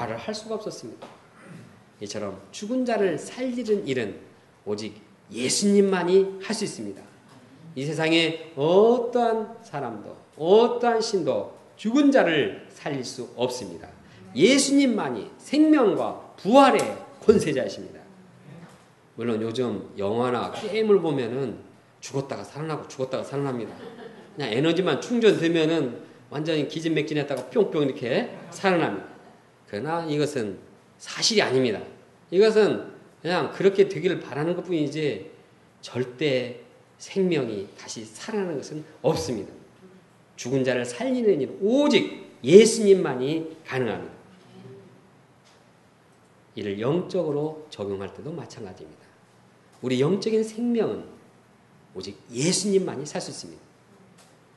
말을 할 수가 없었습니다. 이처럼 죽은 자를 살리는 일은 오직 예수님만이 할 수 있습니다. 이 세상에 어떠한 사람도 어떠한 신도 죽은 자를 살릴 수 없습니다. 예수님만이 생명과 부활의 권세자이십니다. 물론 요즘 영화나 게임을 보면은 죽었다가 살아나고 죽었다가 살아납니다. 그냥 에너지만 충전되면은 완전히 기진맥진했다가 뿅뿅 이렇게 살아납니다. 그러나 이것은 사실이 아닙니다. 이것은 그냥 그렇게 되기를 바라는 것 뿐이지 절대 생명이 다시 살아나는 것은 없습니다. 죽은 자를 살리는 일은 오직 예수님만이 가능합니다. 이를 영적으로 적용할 때도 마찬가지입니다. 우리 영적인 생명은 오직 예수님만이 살 수 있습니다.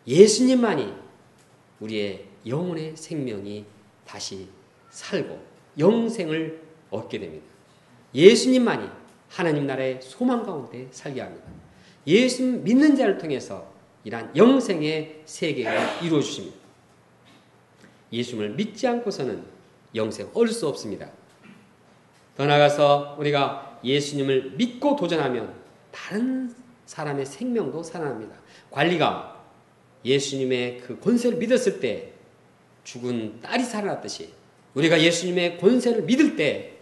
예수님만이 우리의 영혼의 생명이 다시 살고 영생을 얻게 됩니다. 예수님만이 하나님 나라의 소망 가운데 살게 합니다. 예수 믿는 자를 통해서 이러한 영생의 세계가 이루어 주십니다. 예수님을 믿지 않고서는 영생 얻을 수 없습니다. 더 나아가서 우리가 예수님을 믿고 도전하면 다른 사람의 생명도 살아납니다. 관리가 예수님의 그 권세를 믿었을 때 죽은 딸이 살아났듯이 우리가 예수님의 권세를 믿을 때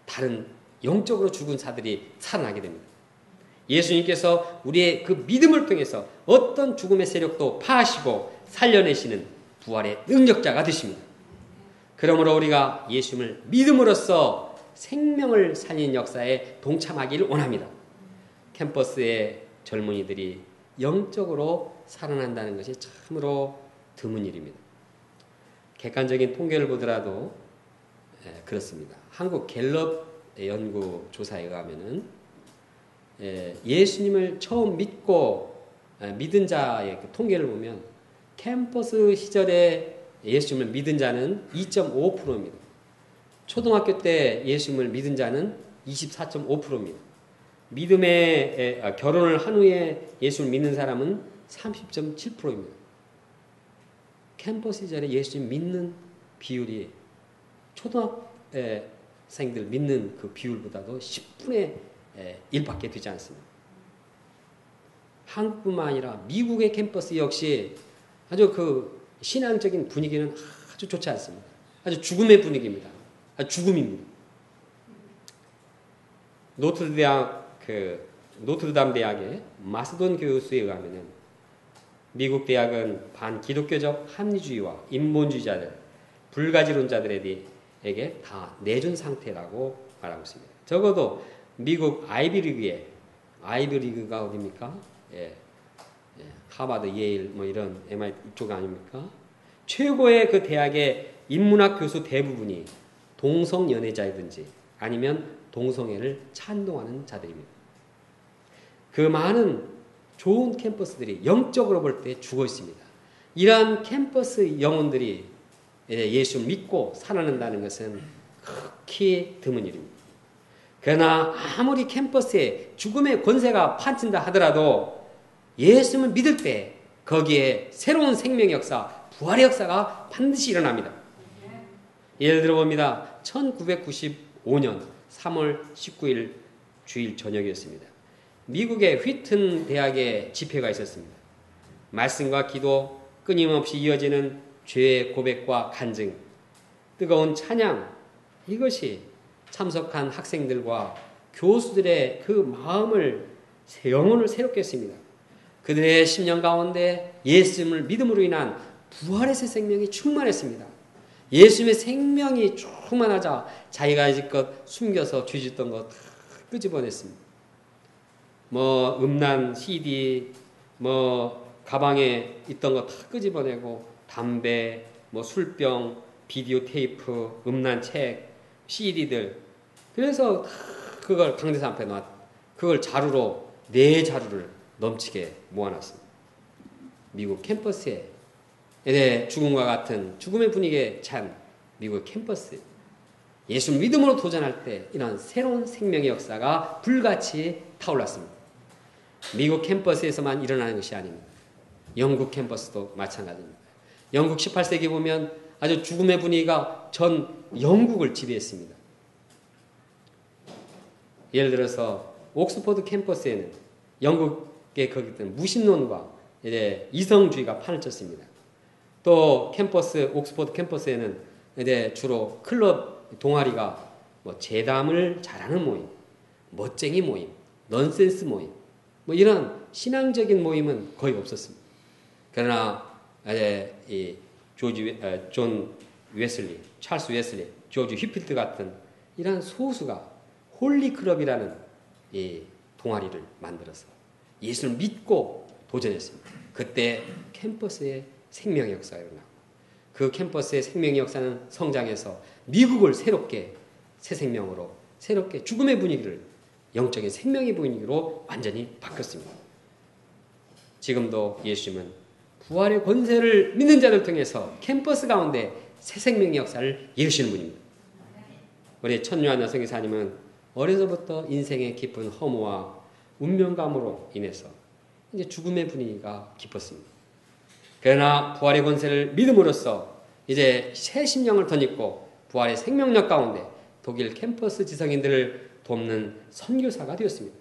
다른 영적으로 죽은 자들이 살아나게 됩니다. 예수님께서 우리의 그 믿음을 통해서 어떤 죽음의 세력도 파하시고 살려내시는 부활의 능력자가 되십니다. 그러므로 우리가 예수님을 믿음으로써 생명을 살리는 역사에 동참하기를 원합니다. 캠퍼스의 젊은이들이 영적으로 살아난다는 것이 참으로 드문 일입니다. 객관적인 통계를 보더라도 그렇습니다. 한국 갤럽 연구 조사에 가면은 예수님을 처음 믿고 믿은 자의 그 통계를 보면 캠퍼스 시절에 예수님을 믿은 자는 2.5%입니다. 초등학교 때 예수님을 믿은 자는 24.5%입니다. 결혼을 한 후에 예수를 믿는 사람은 30.7%입니다. 캠퍼스 시절에 예수님 믿는 비율이 초등학생들 믿는 그 비율보다도 10분의 1밖에 되지 않습니다. 한국뿐만 아니라 미국의 캠퍼스 역시 아주 그 신앙적인 분위기는 아주 좋지 않습니다. 아주 죽음의 분위기입니다. 아주 죽음입니다. 노트르담 대학의 마스돈 교수에 의하면 미국 대학은 반기독교적 합리주의와 인본주의자들, 불가지론자들에게 다 내준 상태라고 말하고 있습니다. 적어도 미국 아이비리그가 어디입니까? 하버드, 예일, 뭐 이런 MIT 이쪽 아닙니까? 최고의 그 대학의 인문학 교수 대부분이 동성연애자이든지 아니면 동성애를 찬동하는 자들입니다. 그 많은 좋은 캠퍼스들이 영적으로 볼 때 죽어 있습니다. 이러한 캠퍼스 영혼들이 예수를 믿고 살아난다는 것은 극히 드문 일입니다. 그러나 아무리 캠퍼스에 죽음의 권세가 판친다 하더라도 예수를 믿을 때 거기에 새로운 생명의 역사, 부활의 역사가 반드시 일어납니다. 예를 들어 봅니다. 1995년 3월 19일 주일 저녁이었습니다. 미국의 휘튼 대학의 집회가 있었습니다. 말씀과 기도, 끊임없이 이어지는 죄의 고백과 간증, 뜨거운 찬양, 이것이 참석한 학생들과 교수들의 그 마음을, 영혼을 새롭게 했습니다. 그들의 심령 가운데 예수님을 믿음으로 인한 부활의 새 생명이 충만했습니다. 예수님의 생명이 충만하자 자기가 이제껏 숨겨서 뒤집던 것 다 끄집어냈습니다. 음란 CD, 가방에 있던 거 다 끄집어내고 담배, 술병, 비디오 테이프, 음란 책, CD들. 그래서 그걸 강대상 앞에 놨. 그걸 자루로 4자루를 넘치게 모아놨습니다. 미국 캠퍼스에 죽음과 같은 죽음의 분위기에 찬 미국 캠퍼스. 예수 믿음으로 도전할 때 이런 새로운 생명의 역사가 불같이 타올랐습니다. 미국 캠퍼스에서만 일어나는 것이 아닙니다. 영국 캠퍼스도 마찬가지입니다. 영국 18세기 보면 아주 죽음의 분위기가 전 영국을 지배했습니다. 예를 들어서 옥스퍼드 캠퍼스에는 영국의 거기 무신론과 이제 이성주의가 판을 쳤습니다. 또 옥스퍼드 캠퍼스에는 이제 주로 클럽 동아리가 뭐 재담을 잘하는 모임, 멋쟁이 모임, 넌센스 모임, 뭐 이런 신앙적인 모임은 거의 없었습니다. 그러나 이 존 웨슬리, 찰스 웨슬리, 조지 휘필드 같은 이러한 소수가 홀리클럽이라는 이 동아리를 만들어서 예수를 믿고 도전했습니다. 그때 캠퍼스의 생명의 역사가 일어나고 그 캠퍼스의 생명의 역사는 성장해서 미국을 새롭게 새 생명으로 새롭게 죽음의 분위기를 영적인 생명의 분위기로 완전히 바뀌었습니다. 지금도 예수님은 부활의 권세를 믿는 자들 통해서 캠퍼스 가운데 새 생명의 역사를 이루시는 분입니다. 우리 천유한 여성의사님은 어려서부터 인생의 깊은 허무와 운명감으로 인해서 이제 죽음의 분위기가 깊었습니다. 그러나 부활의 권세를 믿음으로써 이제 새 심령을 덧입고 부활의 생명력 가운데 독일 캠퍼스 지성인들을 돕는 선교사가 되었습니다.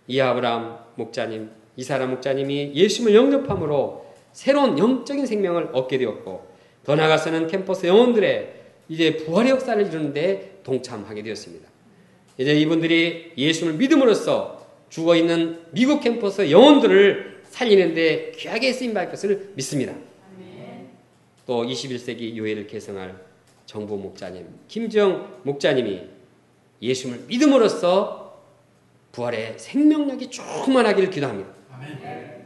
이아브람 목자님, 이사라 목자님이 예수님을 영접함으로 새로운 영적인 생명을 얻게 되었고 더 나아가서는 캠퍼스 영혼들의 이제 부활의 역사를 이루는데 동참하게 되었습니다. 이제 이분들이 예수님을 믿음으로써 죽어있는 미국 캠퍼스 영혼들을 살리는데 귀하게 쓰임받을 것을 믿습니다. 또 21세기 교회를 개성할 정보 목자님, 김정 목자님이 예수님을 믿음으로써 부활의 생명력이 충만하기를 기도합니다.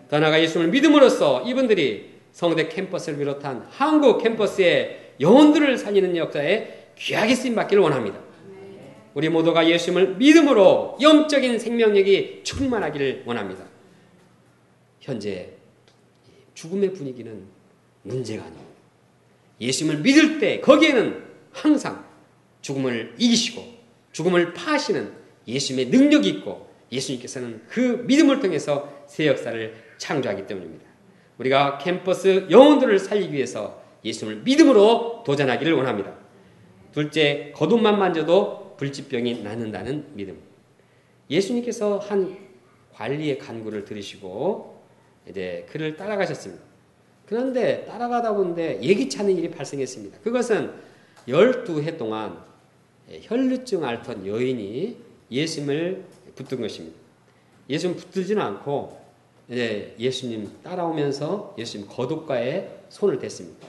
더 나아가 예수님을 믿음으로써 이분들이 성대 캠퍼스를 비롯한 한국 캠퍼스의 영혼들을 살리는 역사에 귀하게 쓰임받기를 원합니다. 우리 모두가 예수님을 믿음으로 영적인 생명력이 충만하기를 원합니다. 현재 죽음의 분위기는 문제가 아닙니다. 예수님을 믿을 때 거기에는 항상 죽음을 이기시고 죽음을 파하시는 예수님의 능력이 있고 예수님께서는 그 믿음을 통해서 새 역사를 창조하기 때문입니다. 우리가 캠퍼스 영혼들을 살리기 위해서 예수님을 믿음으로 도전하기를 원합니다. 둘째, 겉옷만 만져도 불치병이 낫는다는 믿음. 예수님께서 한 관리의 간구를 들으시고 이제 그를 따라가셨습니다. 그런데 따라가다 보는데 예기치 않은 일이 발생했습니다. 그것은 12해 동안 혈루증 앓던 여인이 예수님을 붙든 것입니다. 예수님 붙들지는 않고 이제 예수님 따라오면서 예수님 겉옷가에 손을 댔습니다.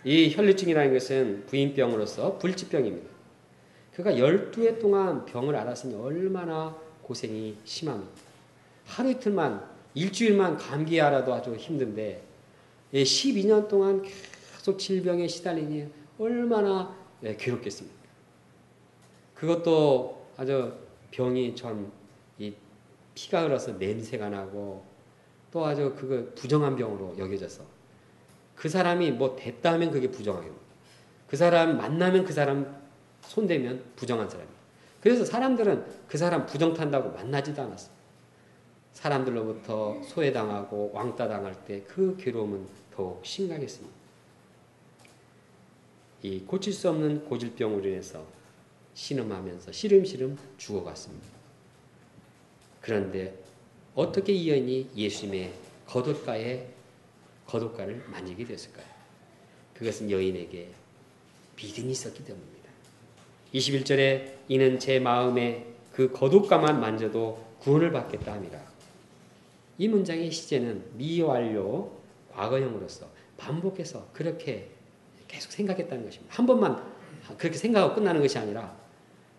이 혈루증이라는 것은 부인병으로서 불치병입니다. 그가 12해 동안 병을 앓았으니 얼마나 고생이 심합니다. 하루 이틀만, 일주일만 감기에 앓아도 아주 힘든데 12년 동안 계속 질병에 시달리니 얼마나 괴롭겠습니까? 그것도 아주 병이 전 피가 흘러서 냄새가 나고 또 아주 그거 부정한 병으로 여겨져서 그 사람이 뭐 됐다 하면 그게 부정하게 그 사람 만나면 그 사람 손대면 부정한 사람이에요. 그래서 사람들은 그 사람 부정 탄다고 만나지도 않았어요. 사람들로부터 소외당하고 왕따당할 때 그 괴로움은 더욱 심각했습니다. 이 고칠 수 없는 고질병으로 인해서 신음하면서 시름시름 죽어갔습니다. 그런데 어떻게 이 여인이 예수님의 겉옷가를 만지게 됐을까요? 그것은 여인에게 믿음이 있었기 때문입니다. 21절에 이는 제 마음에 그 겉옷가만 만져도 구원을 받겠다 함이라. 이 문장의 시제는 미완료 과거형으로서 반복해서 그렇게 계속 생각했다는 것입니다. 한 번만 그렇게 생각하고 끝나는 것이 아니라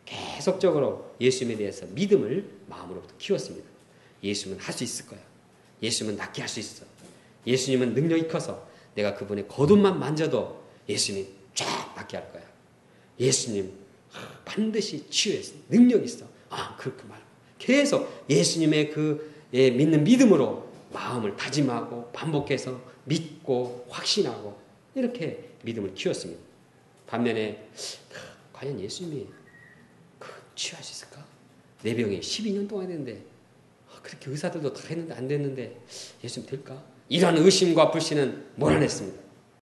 계속적으로 예수님에 대해서 믿음을 마음으로부터 키웠습니다. 예수님은 할 수 있을 거야. 예수님은 낫게 할 수 있어. 예수님은 능력이 커서 내가 그분의 겉옷만 만져도 예수님이 쫙 낫게 할 거야. 예수님 반드시 치유해서 능력이 있어. 그렇게 말고 계속 예수님의 그 믿는 믿음으로 마음을 다짐하고 반복해서 믿고 확신하고 이렇게 믿음을 키웠습니다. 반면에 과연 예수님이 치유할 수 있을까? 내 병이 12년 동안 했는데 그렇게 의사들도 다 했는데 안 됐는데 예수님 될까? 이런 의심과 불신은 몰아냈습니다.